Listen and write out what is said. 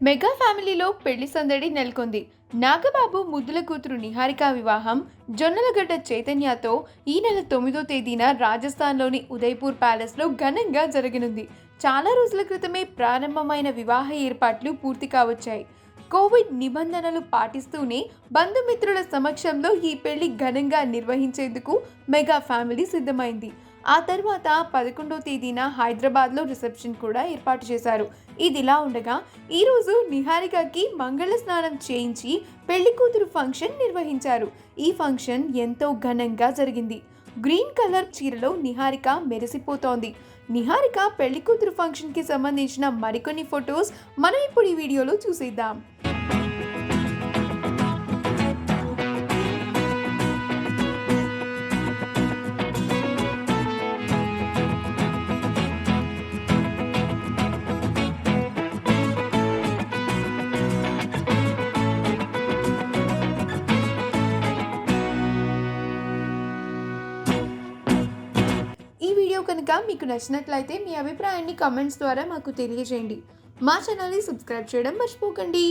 Mega ఫ్యామిలీలో పెళ్లి సందడి నెలకొంది. నాగబాబు ముద్దుల కూతురు నిహారిక వివాహం జొన్నలగడ్డ చైతన్యతో ఈ నెల 9వ తేదీన రాజస్థాన్లోని ఉదయ్పూర్ ప్యాలెస్లో ఘనంగా జరగనుంది. చాలా రోజుల క్రితమే ప్రారంభమైన వివాహ ఏర్పాట్లు పూర్తి కావచ్చాయి. కోవిడ్ నిబంధనలు పాటిస్తూనే బంధుమిత్రుల సమక్షంలో ఈ పెళ్లి ఘనంగా నిర్వహించేందుకు మెగా ఫ్యామిలీ సిద్ధమైంది. ఆ తర్వాత 11వ తేదీన హైదరాబాద్లో రిసెప్షన్ కూడా ఏర్పాటు చేశారు. ఇదిలా ఉండగా ఈరోజు నిహారికకి మంగళ స్నానం చేయించి పెళ్లి కూతురు ఫంక్షన్ నిర్వహించారు. ఈ ఫంక్షన్ ఎంతో ఘనంగా జరిగింది. గ్రీన్ కలర్ చీరలో నిహారిక మెరిసిపోతోంది. నిహారిక పెళ్లి కూతురు ఫంక్షన్కి సంబంధించిన మరికొన్ని ఫొటోస్ మనం ఇప్పుడు ఈ వీడియోలో చూసేద్దాం. ఈ వీడియో కనుక మీకు నచ్చినట్లయితే మీ అభిప్రాయాన్ని కామెంట్స్ ద్వారా మాకు తెలియజేయండి. మా ఛానల్ని సబ్స్క్రైబ్ చేయడం మర్చిపోకండి.